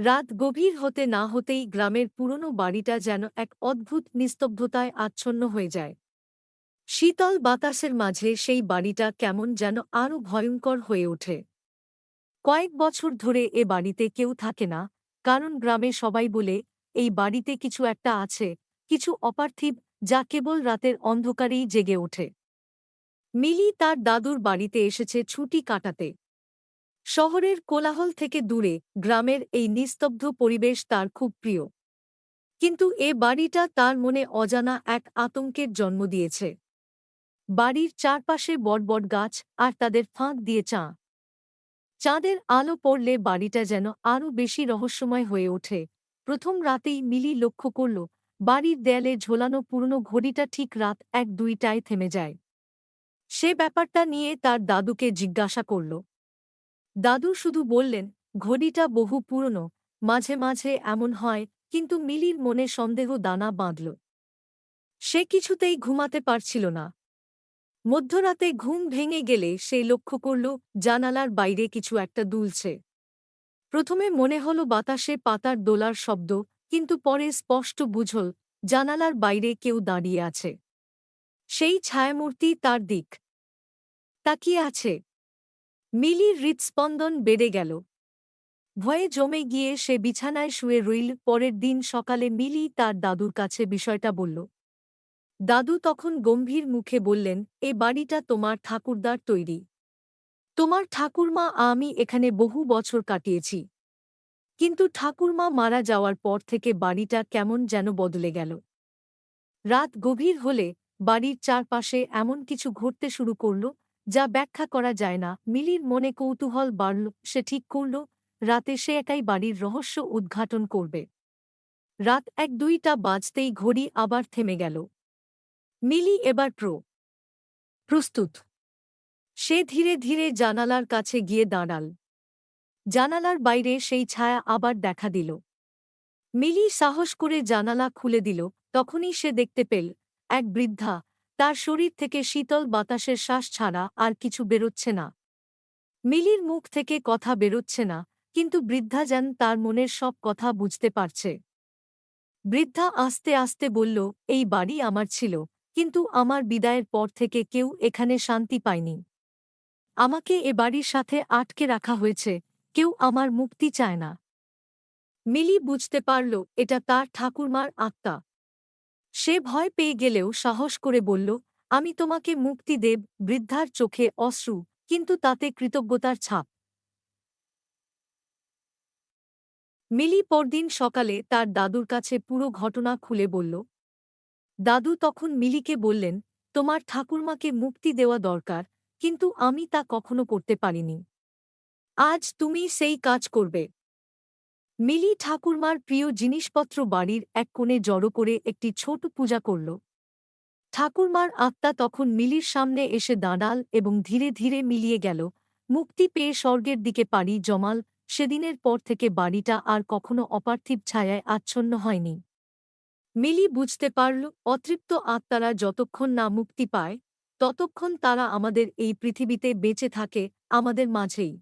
রাত গভীর হতে না হতেই গ্রামের পুরনো বাড়িটা যেন এক অদ্ভুত নিস্তব্ধতায় আচ্ছন্ন হয়ে যায়। শীতল বাতাসের মাঝে সেই বাড়িটা কেমন যেন আরও ভয়ঙ্কর হয়ে ওঠে। কয়েক বছর ধরে এ বাড়িতে কেউ থাকে না, কারণ গ্রামে সবাই বলে এই বাড়িতে কিছু একটা আছে, কিছু অপার্থিব, যা কেবল রাতের অন্ধকারেই জেগে ওঠে। মিলি তার দাদুর বাড়িতে এসেছে ছুটি কাটাতে। শহরের কোলাহল থেকে দূরে গ্রামের এই নিস্তব্ধ পরিবেশ তার খুব প্রিয়। কিন্তু এ বাড়িটা তার মনে অজানা এক আতঙ্কের জন্ম দিয়েছে। বাড়ির চারপাশে বট গাছ আর তাদের ফাঁক দিয়ে চাঁদের আলো পড়লে বাড়িটা যেন আরও বেশি রহস্যময় হয়ে ওঠে। প্রথম রাতেই মিলি লক্ষ্য করল, বাড়ির দেয়ালে ঝোলানো পুরনো ঘড়িটা ঠিক রাত ১-২টায় থেমে যায়। সে ব্যাপারটা নিয়ে তার দাদুকে জিজ্ঞাসা করল। দাদু শুধু বললেন, ঘড়িটা বহু পুরনো, মাঝে মাঝে এমন হয়। কিন্তু মিলির মনে সন্দেহ দানা বাঁধল। সে কিছুতেই ঘুমাতে পারছিল না। মধ্যরাতে ঘুম ভেঙে গেলে সে লক্ষ্য করল, জানালার বাইরে কিছু একটা দুলছে। প্রথমে মনে হল বাতাসে পাতার দোলার শব্দ, কিন্তু পরে স্পষ্ট বুঝল জানালার বাইরে কেউ দাঁড়িয়ে আছে। সেই ছায়ামূর্তি তার দিক তাকিয়ে আছে। মিলির হৃৎস্পন্দন বেড়ে গেল। ভয়ে জমে গিয়ে সে বিছানায় শুয়ে রইল। পরের দিন সকালে মিলি তার দাদুর কাছে বিষয়টা বলল। দাদু তখন গম্ভীর মুখে বললেন, এ বাড়িটা তোমার ঠাকুরদার তৈরি। তোমার ঠাকুরমা আমি এখানে বহু বছর কাটিয়েছি। কিন্তু ঠাকুরমা মারা যাওয়ার পর থেকে বাড়িটা কেমন যেন বদলে গেল। রাত গভীর হলে বাড়ির চারপাশে এমন কিছু ঘটতে শুরু করল, যা ব্যাখ্যা করা যায় না। মিলির মনে কৌতূহল বাড়ল। সে ঠিক করল, রাতে সে একাই বাড়ির রহস্য উদ্ঘাটন করবে। রাত ১-২টা বাজতেই ঘড়ি আবার থেমে গেল। মিলি এবার প্রস্তুত। সে ধীরে ধীরে জানালার কাছে গিয়ে দাঁড়াল। জানালার বাইরে সেই ছায়া আবার দেখা দিল। মিলি সাহস করে জানালা খুলে দিল। তখনই সে দেখতে পেল, এক বৃদ্ধা। তার শরীর থেকে শীতল বাতাসের শ্বাস ছাড়া আর কিছু বেরোচ্ছে না। মিলির মুখ থেকে কথা বেরোচ্ছে না, কিন্তু বৃদ্ধা যেন তার মনের সব কথা বুঝতে পারছে। বৃদ্ধা আস্তে আস্তে বলল, এই বাড়ি আমার ছিল, কিন্তু আমার বিদায়ের পর থেকে কেউ এখানে শান্তি পায়নি। আমাকে এ বাড়ির সাথে আটকে রাখা হয়েছে, কেউ আমার মুক্তি চায় না। মিলি বুঝতে পারল এটা তার ঠাকুরমার আত্মা। সে ভয় পেয়ে গেলেও সাহস করে বলল, আমি তোমাকে মুক্তি দেব। বৃদ্ধার চোখে অশ্রু, কিন্তু তাতে কৃতজ্ঞতার ছাপ। মিলি পরদিন সকালে তার দাদুর কাছে পুরো ঘটনা খুলে বলল। দাদু তখন মিলিকে বললেন, তোমার ঠাকুরমাকে মুক্তি দেওয়া দরকার, কিন্তু আমি তা কখনো করতে পারিনি। আজ তুমি সেই কাজ করবে। মিলি ঠাকুরমার প্রিয় জিনিসপত্র বাড়ির এক কোণে জড়ো করে একটি ছোট পূজা করল। ঠাকুরমার আত্মা তখন মিলির সামনে এসে দাঁড়াল এবং ধীরে ধীরে মিলিয়ে গেল। মুক্তি পেয়ে স্বর্গের দিকে পাড়ি জমাল। সেদিনের পর থেকে বাড়িটা আর কখনো অপার্থিব ছায়ায় আচ্ছন্ন হয়নি। মিলি বুঝতে পারল, অতৃপ্ত আত্মারা যতক্ষণ না মুক্তি পায়, ততক্ষণ তারা আমাদের এই পৃথিবীতে বেঁচে থাকে, আমাদের মাঝেই।